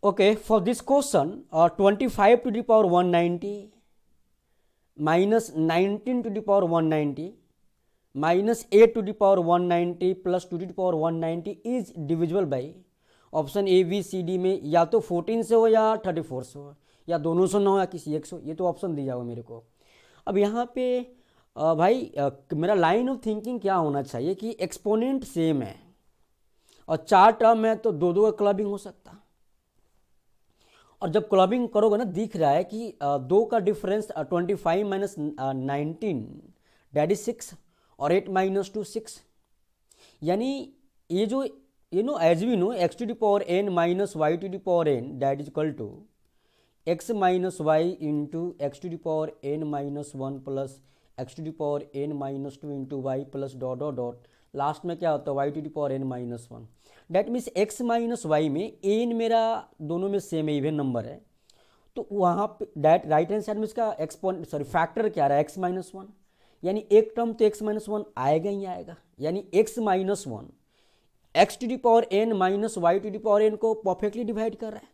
Okay, for this question, 25 to the power 190 minus 19 to the power 190 minus 8 to the power 190 plus 2 to the power 190 is divisible by option A B C D में या तो 14 से हो या 34 से हो या दोनों से ना हो या किसी एक से हो। ये तो ऑप्शन दिया हुआ मेरे को। अब यहाँ पे भाई मेरा लाइन ऑफ थिंकिंग क्या होना चाहिए कि एक्सपोनेंट सेम है और चार टर्म है तो दो दो का क्लबिंग हो सकता। और जब क्लबिंग करोगे ना दिख रहा है कि दो का डिफरेंस 25 माइनस 19 डेट इज 6 और 8 माइनस 2 6। यानी ये जो as we know X to the power N minus Y to the power N that is equal to X minus Y into X to the power N minus 1 plus X to the power N minus 2 into Y plus dot dot dot last में क्या होता है Y to the power N minus 1। That means X minus Y में N मेरा दोनों में same है, even number है, तो वहाँ पे डेट राइट हैंड साइड में इसका एक्सपोनेंट फैक्टर क्या रहा है एक्स माइनस 1। यानी एक टर्म तो एक्स माइनस 1 आएगा ही आएगा। यानी X minus 1 X to the power N minus Y to the power N को परफेक्टली डिवाइड कर रहा है,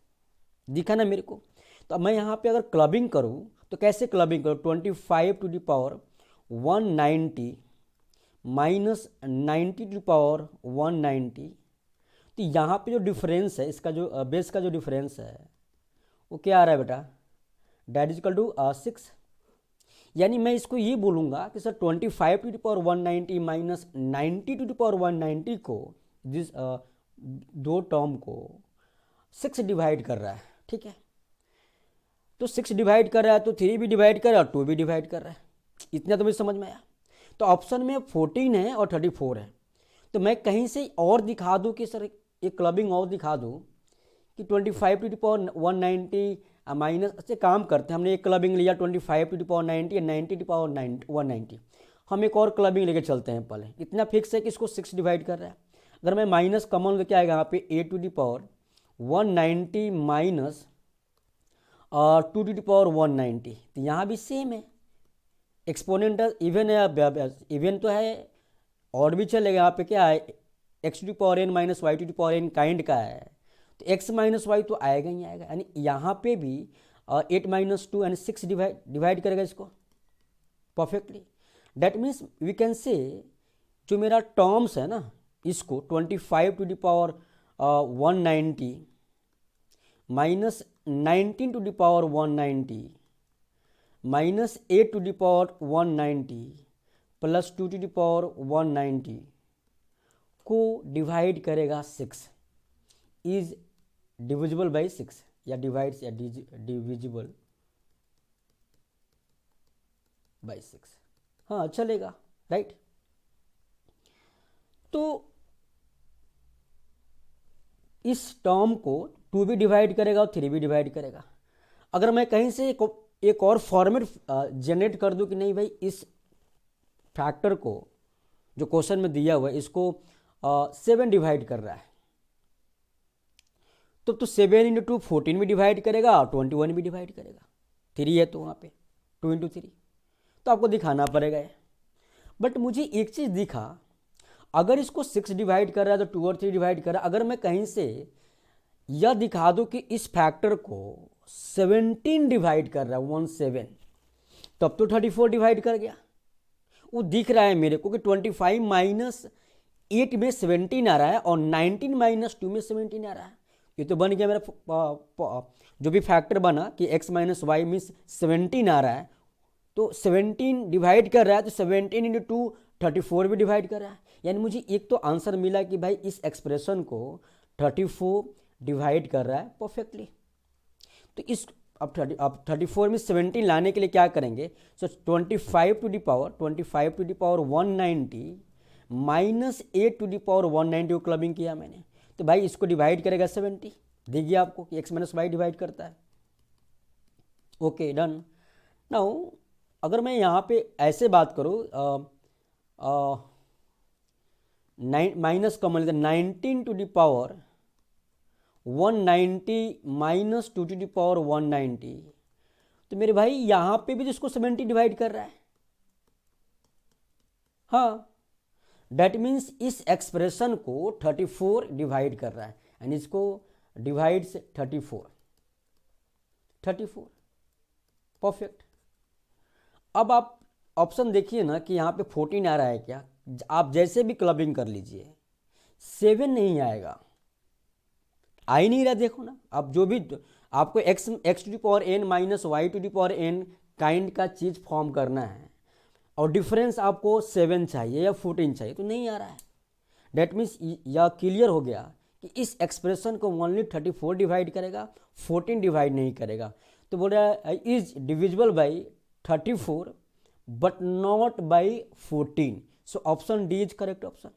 दिखा ना मेरे को। तो मैं यहाँ पे अगर क्लबिंग करूँ तो कैसे क्लबिंग करूँ, 25 to the power 190 minus 90 to the power 190। तो यहाँ पे जो डिफरेंस है इसका जो बेस का जो डिफरेंस है वो क्या आ रहा है बेटा, डेट इज इक्वल टू 6। यानी मैं इसको ये बोलूँगा कि sir 25 to the power 190 minus 90 to the power 190 को जिस दो टर्म को 6 डिवाइड कर रहा है, ठीक है। तो 6 डिवाइड कर रहा है तो 3 भी डिवाइड कर रहा है और 2 भी डिवाइड कर रहा है। इतना तो मुझे समझ में आया। तो ऑप्शन में 14 है और 34 है। तो मैं कहीं से और दिखा दूँ कि सर एक क्लबिंग और दिखा दूँ कि 25 टू द पावर 190 माइनस से काम करते हैं। हमने एक क्लबिंग लिया 25 टू द पावर 90 या 90 टू पावर 190। हम एक और क्लबिंग लेके चलते हैं। पहले इतना फिक्स है कि इसको 6 डिवाइड कर रहा है। अगर मैं माइनस कॉमन लेके आएगा यहाँ पे A to the power 190 minus 2 to the power 190, तो यहाँ भी सेम है। एक्सपोनेंट इवन है, इवन तो है और भी चलेगा। यहाँ पे क्या है X to the power N minus Y to the power N kind का है, तो एक्स माइनस वाई तो आएगा ही आएगा। यानी यहाँ पे भी 8 माइनस 2 यानी 6 डिवाइड करेगा इसको perfectly. That means we can say जो मेरा टर्म्स है ना इसको 25 to the power 190 minus 19 to the power 190 minus 8 to the power 190 plus 2 to the power 190 को डिवाइड करेगा 6 इज डिविजिबल बाई 6 या डिवाइड्स या डिविजिबल बाई 6। हाँ चलेगा, राइट। तो इस टर्म को 2 भी डिवाइड करेगा और 3 भी डिवाइड करेगा। अगर मैं कहीं से एक और फॉर्मेट जनरेट कर दूं कि नहीं भाई इस फैक्टर को जो क्वेश्चन में दिया हुआ है इसको 7 डिवाइड कर रहा है, तो 7 इंटू 2 14 भी डिवाइड करेगा और 21 भी डिवाइड करेगा। 3 है तो वहाँ पे 2 इंटू 3 तो आपको दिखाना पड़ेगा। बट मुझे एक चीज़ दिखा, अगर इसको 6 डिवाइड कर रहा है तो 2 और 3 डिवाइड कर रहा है। अगर मैं कहीं से यह दिखा दूँ कि इस फैक्टर को 17 डिवाइड कर रहा है 17, तब तो 34 डिवाइड कर गया। वो दिख रहा है मेरे को कि 25 माइनस 8 में 17 आ रहा है और 19 माइनस 2 में 17 आ रहा है। ये तो बन गया मेरा जो भी फैक्टर बना कि x माइनस वाई मीन्स 17 आ रहा है, तो 17 डिवाइड कर रहा है तो 17 इंटू 2 34 भी डिवाइड कर रहा है। यानी मुझे एक तो आंसर मिला कि भाई इस एक्सप्रेशन को 34 डिवाइड कर रहा है परफेक्टली। तो इस अब 34 में 17 लाने के लिए क्या करेंगे, so 25 to the power 190 minus 8 to the power 190 को क्लबिंग किया मैंने, तो भाई इसको डिवाइड करेगा 70। दिख गया आपको कि एक्स माइनस वाई डिवाइड करता है। Okay done. नाउ अगर मैं यहाँ पे ऐसे बात करूँ माइनस कॉमन लेते 19 to the power 190 minus 2 to the power 190, तो मेरे भाई यहाँ पे भी जिसको 70 डिवाइड कर रहा है। हाँ डेट मीन्स इस एक्सप्रेशन को 34 डिवाइड कर रहा है। एंड इसको डिवाइड्स 34, 34, परफेक्ट। अब आप ऑप्शन देखिए ना कि यहाँ पे 14 आ रहा है क्या, आप जैसे भी क्लबिंग कर लीजिए 7 नहीं आएगा, आ ही नहीं रहा। देखो ना, आप जो भी आपको x to the power n minus Y to the power n kind का चीज़ फॉर्म करना है और डिफरेंस आपको 7 चाहिए या 14 चाहिए, तो नहीं आ रहा है। डेट मीन्स यह क्लियर हो गया कि इस एक्सप्रेशन को ओनली 34 डिवाइड करेगा, 14 डिवाइड नहीं करेगा। तो बोल रहा है is divisible by 34 but not by 14। So option D is correct option.